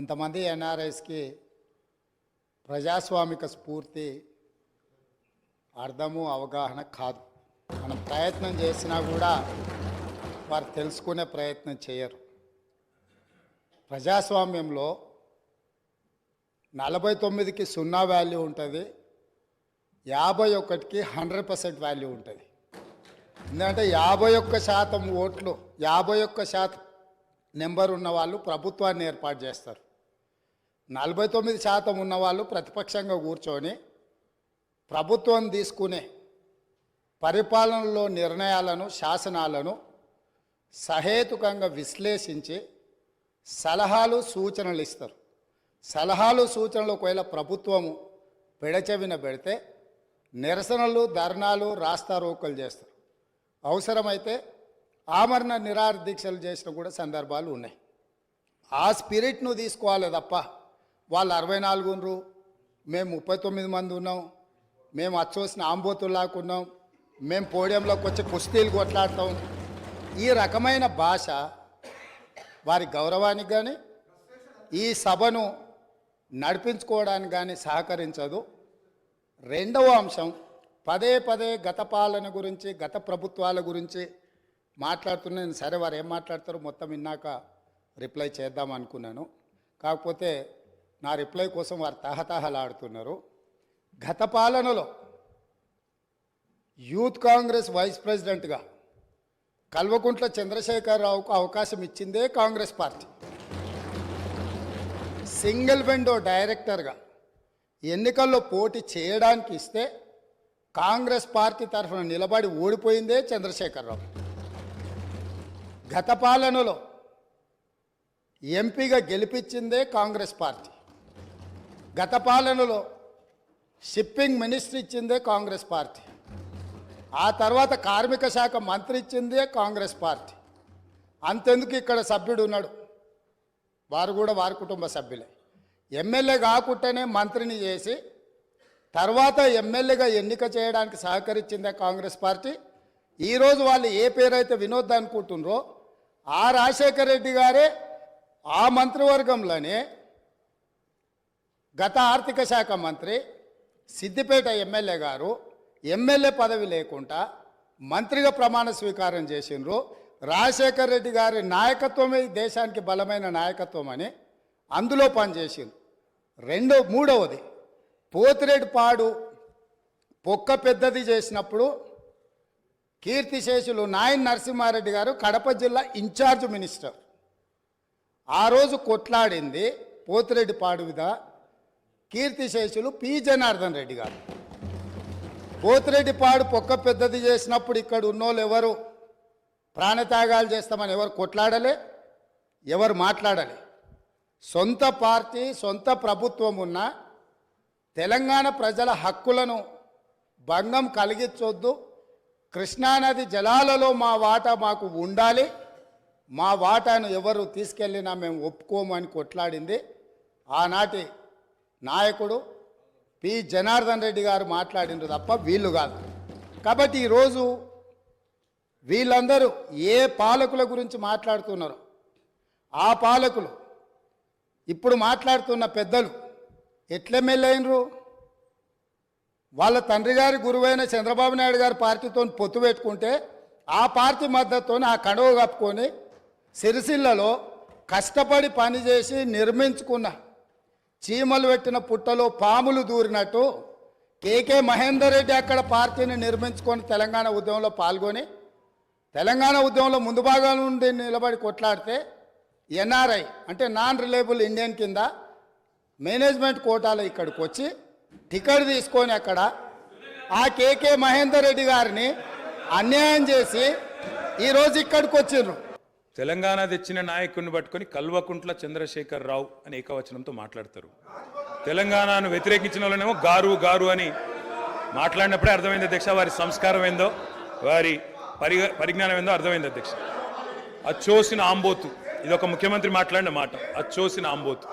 కొంతమంది ఎన్ఆర్ఐస్కి ప్రజాస్వామిక స్ఫూర్తి అర్థము అవగాహన కాదు. మనం ప్రయత్నం చేసినా కూడా వారు తెలుసుకునే ప్రయత్నం చేయరు. ప్రజాస్వామ్యంలో 49కి 0 వాల్యూ ఉంటుంది, 51కి 100% వాల్యూ ఉంటుంది. ఎందుకంటే 51% ఓట్లు, 51% నెంబర్ ఉన్న వాళ్ళు ప్రభుత్వాన్ని ఏర్పాటు చేస్తారు. 49% ఉన్నవాళ్ళు ప్రతిపక్షంగా కూర్చొని ప్రభుత్వం తీసుకునే పరిపాలనలో నిర్ణయాలను, శాసనాలను సహేతుకంగా విశ్లేషించి సలహాలు సూచనలు ఇస్తారు. సలహాలు సూచనలు ఒకవేళ ప్రభుత్వము పెడచెవిన పెడితే నిరసనలు, ధర్నాలు, రాస్తారోకలు చేస్తారు. అవసరమైతే ఆమరణ నిరాహార దీక్షలు చేసిన కూడా సందర్భాలు ఉన్నాయి. ఆ స్పిరిట్ను తీసుకోవాలి తప్ప వాళ్ళు 64 ఉన్నారు, మేము 39 మంది ఉన్నాం, మేము అచ్చోసిన ఆంబోతుల్లాకున్నాం, మేము పోడియంలోకి వచ్చి కుస్తీలు కొట్లాడతాం, ఈ రకమైన భాష వారి గౌరవానికి కానీ ఈ సభను నడిపించుకోవడానికి కానీ సహకరించదు. రెండవ అంశం, పదే పదే గత పాలన గురించి, గత ప్రభుత్వాల గురించి మాట్లాడుతున్నాను. సరే, వారు ఏం మాట్లాడతారో మొత్తం విన్నాక రిప్లై చేద్దాం అనుకున్నాను. కాకపోతే నా రిప్లై కోసం వారు తహతహలాడుతున్నారు. గత పాలనలో యూత్ కాంగ్రెస్ వైస్ ప్రెసిడెంట్గా కల్వకుంట్ల చంద్రశేఖరరావుకు అవకాశం ఇచ్చిందే కాంగ్రెస్ పార్టీ. సింగిల్ విండో డైరెక్టర్గా ఎన్నికల్లో పోటీ చేయడానికి ఇస్తే కాంగ్రెస్ పార్టీ తరఫున నిలబడి ఓడిపోయిందే చంద్రశేఖరరావు. గత పాలనలో ఎంపీగా గెలిపించిందే కాంగ్రెస్ పార్టీ. గత పాలనలో షిప్పింగ్ మినిస్టర్ ఇచ్చిందే కాంగ్రెస్ పార్టీ. ఆ తర్వాత కార్మిక శాఖ మంత్రి ఇచ్చిందే కాంగ్రెస్ పార్టీ. అంతెందుకు ఇక్కడ సభ్యుడు ఉన్నాడు, వారు కూడా వారి కుటుంబ సభ్యులే. ఎమ్మెల్యే కాకుండానే మంత్రిని చేసి తర్వాత ఎమ్మెల్యేగా ఎన్నిక చేయడానికి సహకరించిందే కాంగ్రెస్ పార్టీ. ఈరోజు వాళ్ళు ఏ పేరైతే వినోద్ అనుకుంటున్నారో ఆ రాజశేఖర రెడ్డి గారే ఆ మంత్రివర్గంలోనే గత ఆర్థిక శాఖ మంత్రి, సిద్దిపేట ఎమ్మెల్యే గారు ఎమ్మెల్యే పదవి లేకుండా మంత్రిగా ప్రమాణ స్వీకారం చేసిండ్రు. రాజశేఖర రెడ్డి గారి నాయకత్వమే దేశానికి బలమైన నాయకత్వం అని అందులో పనిచేసిండ్రు. మూడవది, పోతిరెడ్డిపాడు పొక్క పెద్దది చేసినప్పుడు కీర్తిశేషులు నాయన్ నరసింహారెడ్డి గారు కడప జిల్లా ఇన్ఛార్జ్ మినిస్టర్. ఆ రోజు కొట్లాడింది పోతిరెడ్డిపాడు మీద కీర్తిశేషులు పి జనార్దన్ రెడ్డి గారు. పోతిరెడ్డిపాడు పొక్క పెద్దది చేసినప్పుడు ఇక్కడ ఉన్నోళ్ళు ఎవరు ప్రాణత్యాగాలు చేస్తామని ఎవరు కొట్లాడలే, ఎవరు మాట్లాడలే. సొంత పార్టీ, సొంత ప్రభుత్వం ఉన్న తెలంగాణ ప్రజల హక్కులను భంగం కలిగించొద్దు, కృష్ణానది జలాలలో మా వాటా మాకు ఉండాలి, మా వాటాను ఎవరు తీసుకెళ్ళినా మేము ఒప్పుకోము అని కొట్లాడింది ఆనాటి నాయకుడు పి జనార్దన్ రెడ్డి గారు మాట్లాడిండ్రు తప్ప వీళ్ళు కాదు. కాబట్టి ఈరోజు వీళ్ళందరూ ఏ పాలకుల గురించి మాట్లాడుతున్నారు, ఆ పాలకులు ఇప్పుడు మాట్లాడుతున్న పెద్దలు ఎట్లెమ్మెల్యేనరు? వాళ్ళ తండ్రి గారి గురువైన చంద్రబాబు నాయుడు గారి పార్టీతో పొత్తు పెట్టుకుంటే ఆ పార్టీ మద్దతుతో ఆ కడువ కప్పుకొని సిరిసిల్లలో కష్టపడి పనిచేసి నిర్మించుకున్న చీమలు పెట్టిన పుట్టలో పాములు దూరినట్టు కేకే మహేందర్ రెడ్డి అక్కడ పార్టీని నిర్మించుకొని తెలంగాణ ఉద్యమంలో పాల్గొని తెలంగాణ ఉద్యమంలో ముందు భాగం నుండి నిలబడి కొట్లాడితే ఎన్ఆర్ఐ అంటే నాన్ రిలయబుల్ ఇండియన్ కింద మేనేజ్మెంట్ కోటాలో ఇక్కడికి వచ్చి టికెట్ తీసుకొని అక్కడ ఆ కేకే మహేందర్ రెడ్డి గారిని అన్యాయం చేసి ఈరోజు ఇక్కడికి వచ్చిండ్రు. తెలంగాణ తెచ్చిన నాయకుడిని పట్టుకొని కల్వకుంట్ల చంద్రశేఖరరావు అని ఏకవచనంతో మాట్లాడతారు. తెలంగాణను వ్యతిరేకించిన వాళ్ళనేమో గారు గారు అని మాట్లాడినప్పుడే అర్థమైంది అధ్యక్ష, వారి సంస్కారం ఏందో, వారి పరిజ్ఞానం ఏందో అర్థమైంది అధ్యక్ష. అచ్చోసిన ఆంబోతు, ఇది ఒక ముఖ్యమంత్రి మాట్లాడిన మాట, అచ్చోసిన ఆంబోతు.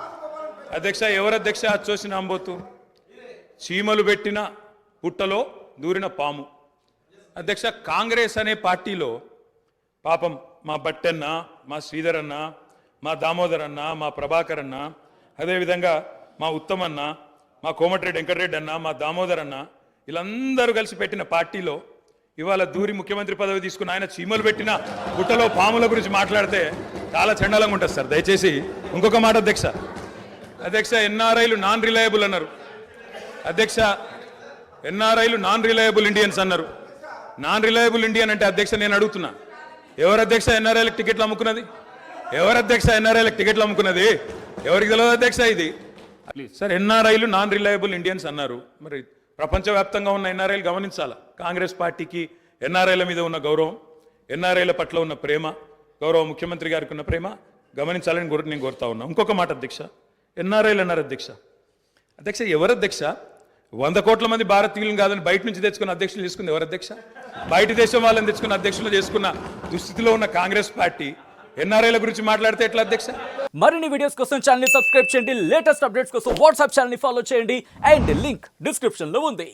అధ్యక్ష, ఎవరు అధ్యక్ష అచ్చోసిన ఆంబోతు? చీమలు పెట్టిన పుట్టలో దూరిన పాము. అధ్యక్ష, కాంగ్రెస్ అనే పార్టీలో పాపం మా బట్టన్న, మా శ్రీధర్ అన్న, మా దామోదర్ అన్న, మా ప్రభాకర్ అన్న, అదేవిధంగా మా ఉత్తమన్న, మా కోమటిరెడ్డి వెంకటరెడ్డి అన్న, మా దామోదర్ అన్న, వీళ్ళందరూ కలిసి పెట్టిన పార్టీలో ఇవాళ దూరి ముఖ్యమంత్రి పదవి తీసుకుని ఆయన చీమలు పెట్టిన గుట్టలో పాముల గురించి మాట్లాడితే చాలా చండాలంగా ఉంటుంది సార్. దయచేసి ఇంకొక మాట అధ్యక్ష ఎన్ఆర్ఐలు నాన్ రిలయబుల్ అన్నారు. అధ్యక్ష ఎన్ఆర్ఐలు నాన్ రిలయబుల్ ఇండియన్స్ అన్నారు. నాన్ రిలయబుల్ ఇండియన్ అంటే అధ్యక్ష నేను అడుగుతున్నా, ఎవరు అధ్యక్ష ఎన్ఆర్ఐలకు టికెట్లు అమ్ముకున్నది? ఎవరు అధ్యక్ష ఎన్ఆర్ఐలకు టికెట్లు అమ్ముకున్నది? ఎవరికి తెలియదు అధ్యక్ష ఇది? సార్ ఎన్ఆర్ఐలు నాన్ రిలయబుల్ ఇండియన్స్ అన్నారు. మరి ప్రపంచవ్యాప్తంగా ఉన్న ఎన్ఆర్ఐలు గమనించాలా. కాంగ్రెస్ పార్టీకి ఎన్ఆర్ఐల మీద ఉన్న గౌరవం, ఎన్ఆర్ఐల పట్ల ఉన్న ప్రేమ, గౌరవ ముఖ్యమంత్రి గారికి ఉన్న ప్రేమ గమనించాలని నేను కోరుతా ఉన్నా. ఇంకొక మాట అధ్యక్ష, ఎన్ఆర్ఐలు అన్నారు అధ్యక్ష ఎవరు అధ్యక్ష? 100 కోట్ల మంది భారతీయులను కాదని బయట నుంచి తెచ్చుకున్న అధ్యక్షులు చేసుకుంది ఎవరు అధ్యక్ష? బయట దేశం వాళ్ళని తెచ్చుకున్న అధ్యక్షులు చేసుకున్న దుస్థితిలో ఉన్న కాంగ్రెస్ పార్టీ ఎన్ఆర్ఐల గురించి మాట్లాడితే ఎట్లా అధ్యక్ష? మరిన్ని వీడియోస్ కోసం ఛానల్ ని సబ్స్క్రైబ్ చేయండి, లేటెస్ట్ అప్డేట్స్ కోసం వాట్సాప్ ఛానల్ ని ఫాలో చేయండి అండ్ లింక్ డిస్క్రిప్షన్ లో ఉంది.